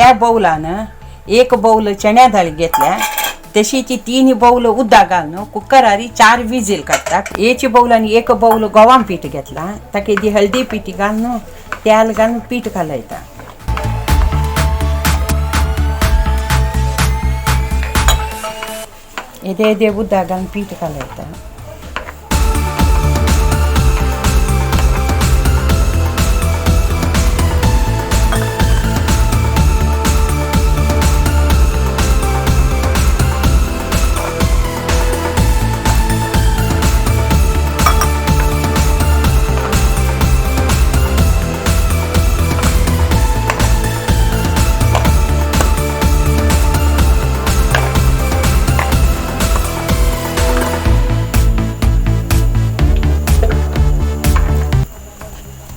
त्या बौलानं एक बौल चण्या डाळ घेतल्या तशी ती 3 बौल उद्दा घालणं कुकरारी 4 विजील काढतात याची बौलांनी एक बौल गव्हाम पीठ घेतला ताकी ती हळदी पीठ घालणं त्याला घालून पीठ घालायचं येदे उद्दा घालून पीठ घालायचं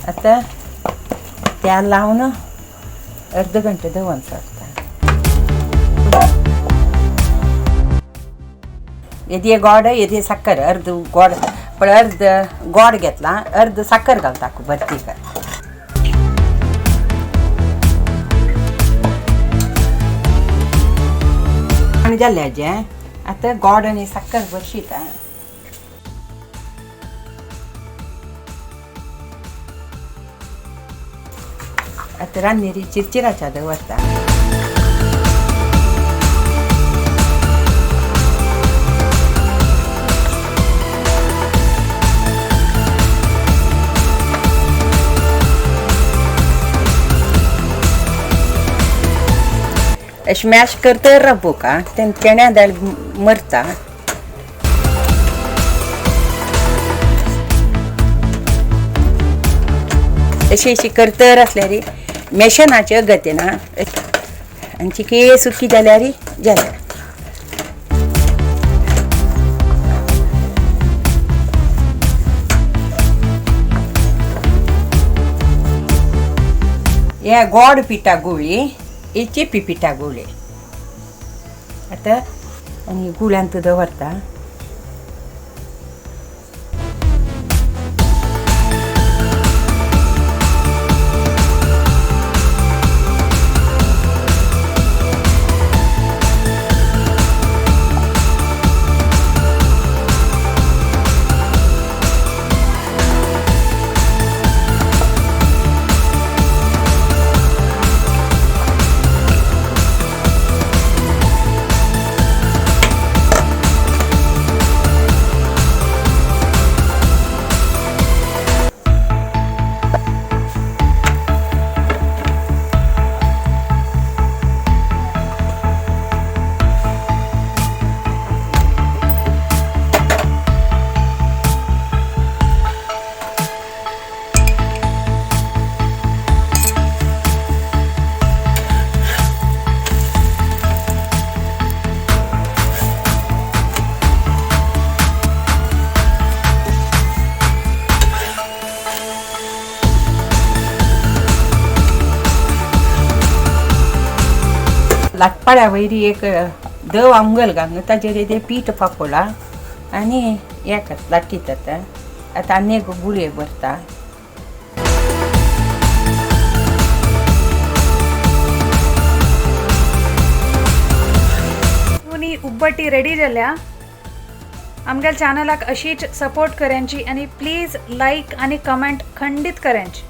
आता त्याला लावून अर्ध घंटे दवण सोडता येदे गोड येदे साखर अर्ध गोड पण अर्ध गोड घेतला अर्ध साखर घालता भरती कर आणि जाल्ल्याचे आता गोड आणि साखर बरशीता आता रान्नेरी चिरचिराच्या दवरता स्मॅश करता रब्बू का चण्या डाळ मरता अशी करतर असल्यारी मेशनाचे गतीना आणि चिकी सुकी जाल्यारी जाल्या या गोड पिठा गुळी ही चिपी पिठा गुळी आता आणि गुळ्यांत दवरता लाटपाड्या वयरी एक दव आमगल घालून ताजेर ते पीठ पापोला आणि एक लाटीत आता अनेक गुळे भरता उब्बटी रेडी जाल्या आमच्या चॅनलाक अशीच सपोर्ट करांची आणि प्लीज लाईक आणि कमेंट खंडित करांची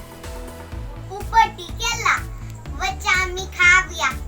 उब्बटी केला वचा आम्ही खाऊया